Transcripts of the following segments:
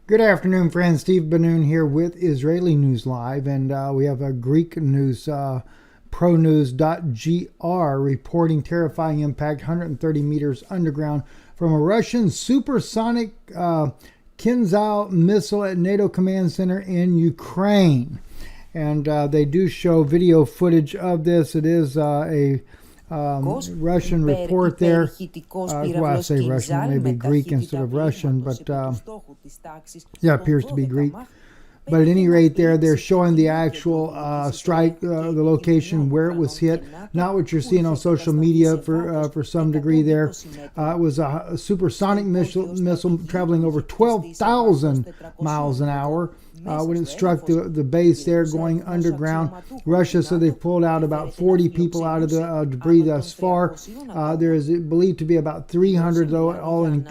Good afternoon, friends. Steve Bennun here with Israeli News Live, and we have a Greek news, pronews.gr, reporting terrifying impact 130 meters underground from a Russian supersonic Kinzhal missile at NATO Command Center in Ukraine. And they do show video footage of this. It is a Russian report there. Well, I say Russian, maybe Greek instead of Russian, but yeah, it appears to be Greek. But at any rate, they're showing the actual strike, the location where it was hit, not what you're seeing on social media for some degree there. It was a supersonic missile traveling over 12,000 miles an hour. When it struck the base there going underground. Russia said they've pulled out about 40 people out of the debris thus far. There is believed to be about 300 though,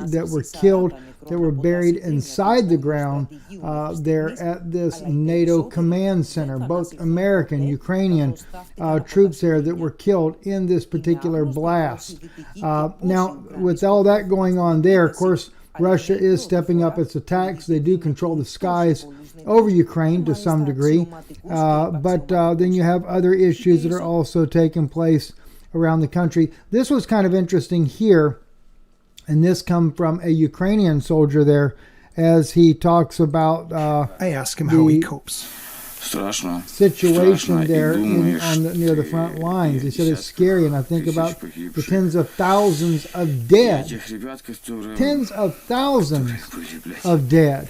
that were killed, that were buried inside the ground there at this NATO command center. Both American, Ukrainian troops there that were killed in this particular blast. Now, with all that going on there, of course, Russia is stepping up its attacks. They do control the skies over Ukraine to some degree, but then you have other issues that are also taking place around the country. This was kind of interesting here, and this comes from a Ukrainian soldier there as he talks about I ask him how he copes. Situation there near the front lines. He said it's scary, and I think about the tens of thousands of dead. Tens of thousands of dead.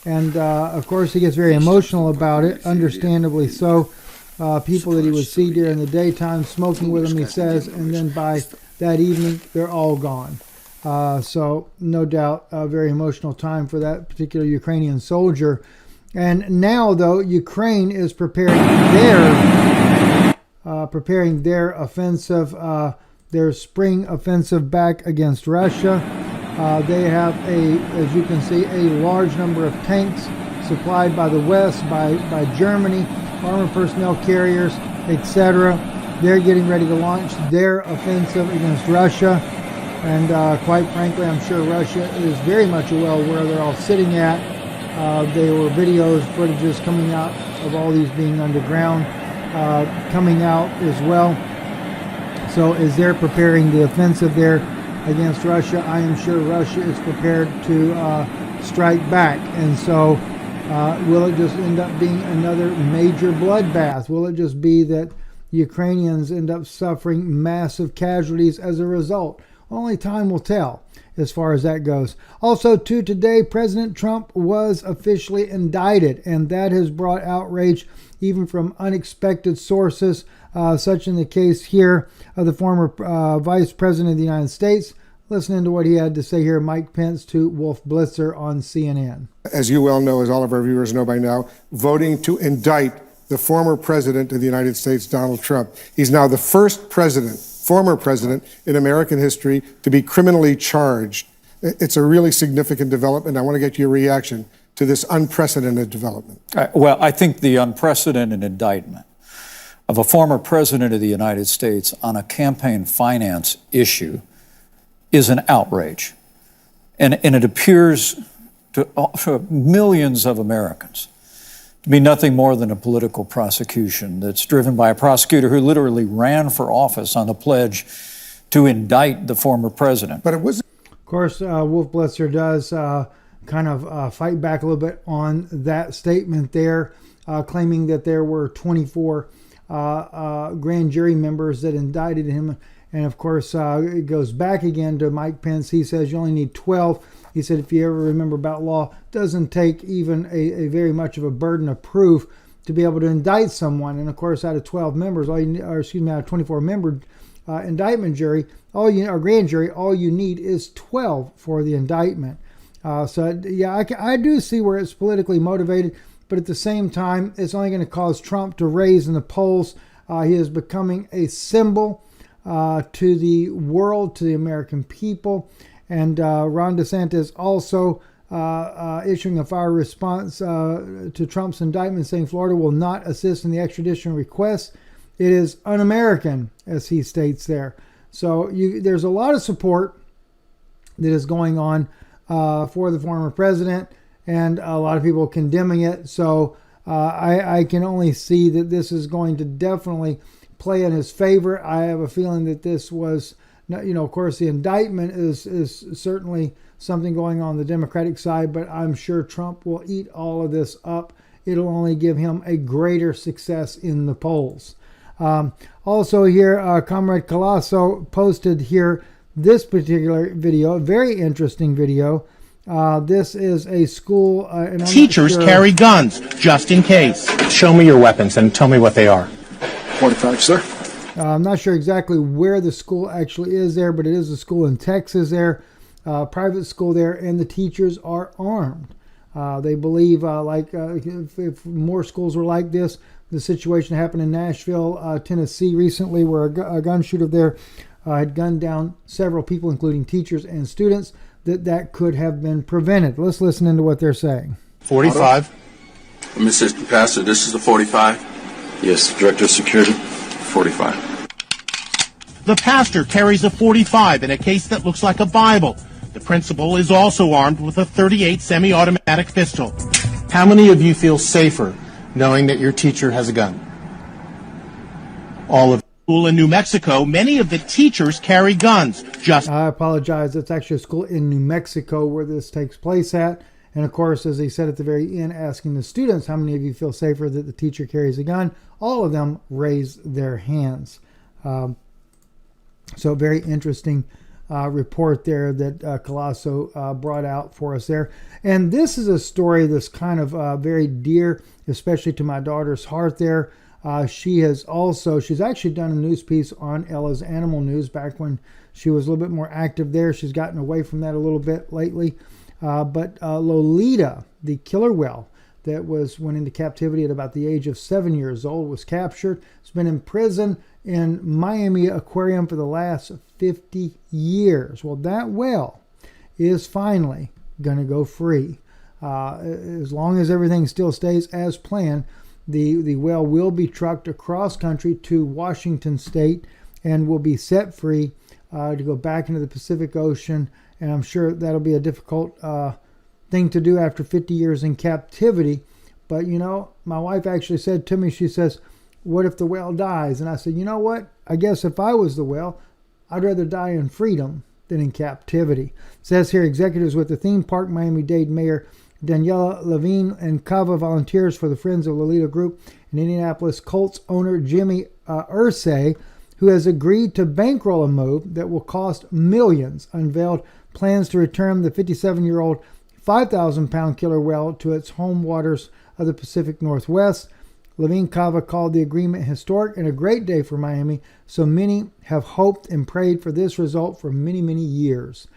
And, of course, he gets very emotional about it, understandably so. People that he would see during the daytime smoking with him, he says, and then by that evening, they're all gone. So, no doubt, a very emotional time for that particular Ukrainian soldier. And now, though, Ukraine is preparing their offensive, their spring offensive back against Russia. They have, as you can see, a large number of tanks supplied by the West, by Germany, armored personnel carriers, etc. They're getting ready to launch their offensive against Russia. And quite frankly, I'm sure Russia is very much well where they're all sitting at. There were footages coming out of all these being underground, coming out as well. So as they're preparing the offensive there against Russia, I am sure Russia is prepared to strike back. And so will it just end up being another major bloodbath? Will it just be that Ukrainians end up suffering massive casualties as a result? Only time will tell as far as that goes. Also, too, today, President Trump was officially indicted, and that has brought outrage even from unexpected sources, such in the case here of the former Vice President of the United States. Listening to what he had to say here, Mike Pence to Wolf Blitzer on CNN. As you well know, as all of our viewers know by now, voting to indict the former President of the United States, Donald Trump. He's now the first former president in American history to be criminally charged. It's a really significant development. I want to get your reaction to this unprecedented development. Well, I think the unprecedented indictment of a former president of the United States on a campaign finance issue is an outrage. And it appears to millions of Americans to be nothing more than a political prosecution that's driven by a prosecutor who literally ran for office on the pledge to indict the former president. But it was, of course, Wolf Blitzer does kind of fight back a little bit on that statement there, claiming that there were 24 grand jury members that indicted him. And of course, it goes back again to Mike Pence. He says you only need 12. He said, if you ever remember about law, it doesn't take even a very much of a burden of proof to be able to indict someone. And of course, out of 12 members, out of 24 member indictment jury, or grand jury, all you need is 12 for the indictment. So yeah, I do see where it's politically motivated, but at the same time, it's only going to cause Trump to raise in the polls. He is becoming a symbol to the world, to the American people. And Ron DeSantis also issuing a fire response to Trump's indictment, saying Florida will not assist in the extradition request It is un-American, as he states there. So there's a lot of support that is going on for the former president, and a lot of people condemning it. So I can only see that this is going to definitely play in his favor. I have a feeling that this was, of course, the indictment is certainly something going on the Democratic side, but I'm sure Trump will eat all of this up. It'll only give him a greater success in the polls. Also here, Comrade Colasso posted here this particular video, a very interesting video. This is a school. And Teachers carry guns just in case. Show me your weapons and tell me what they are. 45, sir. I'm not sure exactly where the school actually is there, but it is a school in Texas there, private school there, and the teachers are armed. They believe if more schools were like this, the situation happened in Nashville, Tennessee recently, where a gun shooter there had gunned down several people, including teachers and students, that could have been prevented. Let's listen into what they're saying. 45. Mr. Pastor, this is the 45? Yes, Director of Security, 45. The pastor carries a 45 in a case that looks like a Bible. The principal is also armed with a .38 semi-automatic pistol. How many of you feel safer knowing that your teacher has a gun? All of school in New Mexico, many of the teachers carry guns. I apologize. It's actually a school in New Mexico where this takes place at. And of course, as he said at the very end, asking the students, how many of you feel safer that the teacher carries a gun? All of them raise their hands. So very interesting report there that Colasso brought out for us there. And this is a story that's kind of very dear, especially to my daughter's heart there. She's actually done a news piece on Ella's Animal News back when she was a little bit more active there. She's gotten away from that a little bit lately. But Lolita, the killer whale that went into captivity at about the age of 7 years old, was captured. It's been in prison in Miami Aquarium for the last 50 years. Well, that whale is finally going to go free. As long as everything still stays as planned, the whale will be trucked across country to Washington State and will be set free to go back into the Pacific Ocean. And I'm sure that'll be a difficult thing to do after 50 years in captivity. But, my wife actually said to me, she says, what if the whale dies? And I said, you know what? I guess if I was the whale, I'd rather die in freedom than in captivity. It says here, executives with the theme park Miami-Dade Mayor Daniela Levine and Cava volunteers for the Friends of Lolita Group and Indianapolis Colts owner Jimmy Irsay, who has agreed to bankroll a move that will cost millions, unveiled plans to return the 57-year-old 5,000-pound killer whale to its home waters of the Pacific Northwest. Levine Cava called the agreement historic and a great day for Miami, so many have hoped and prayed for this result for many, many years.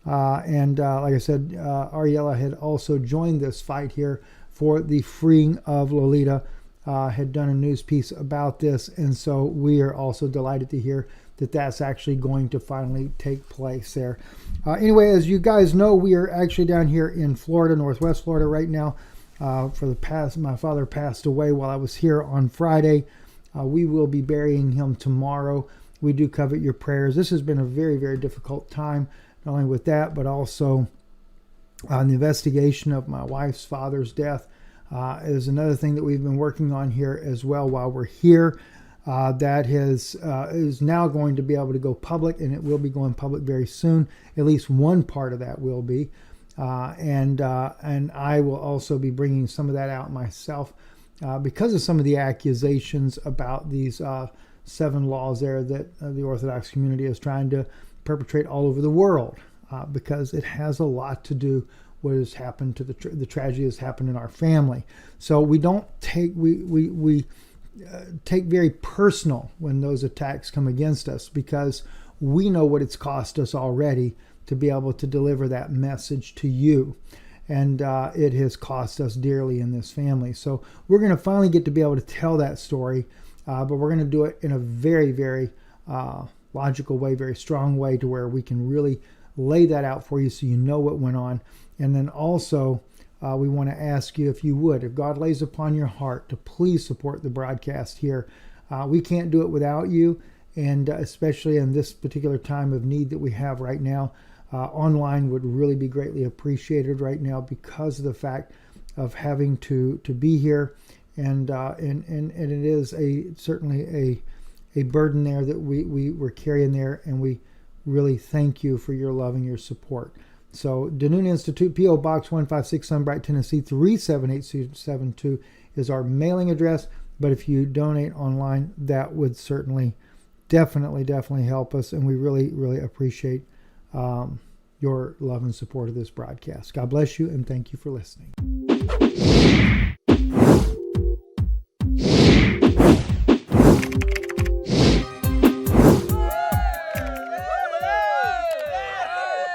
And like I said, Ariella had also joined this fight here for the freeing of Lolita, had done a news piece about this, and so we are also delighted to hear that that's actually going to finally take place there. Anyway, as you guys know, we are actually down here in Florida, Northwest Florida right now. My father passed away while I was here on Friday. We will be burying him tomorrow. We do covet your prayers. This has been a very, very difficult time, not only with that, but also the investigation of my wife's father's death is another thing that we've been working on here as well while we're here. That is now going to be able to go public, and it will be going public very soon. At least one part of that will be. And I will also be bringing some of that out myself because of some of the accusations about these 7 laws there that the Orthodox community is trying to perpetrate all over the world, because it has a lot to do what has happened to the tragedy that's happened in our family. So we don't take we take very personal when those attacks come against us, because we know what it's cost us already to be able to deliver that message to you. And it has cost us dearly in this family. So we're going to finally get to be able to tell that story, but we're going to do it in a very, very logical way, very strong way, to where we can really lay that out for you so you know what went on. And then also, we want to ask you, if you would, if God lays upon your heart, to please support the broadcast here. We can't do it without you, and especially in this particular time of need that we have right now. Online would really be greatly appreciated right now because of the fact of having to be here, and it is certainly a burden there that we're carrying there, and we really thank you for your love and your support. So Bennun Institute, P.O. Box 156, Sunbright, Tennessee 37872 is our mailing address. But if you donate online, that would certainly, definitely help us, and we really appreciate your love and support of this broadcast. God bless you, and thank you for listening.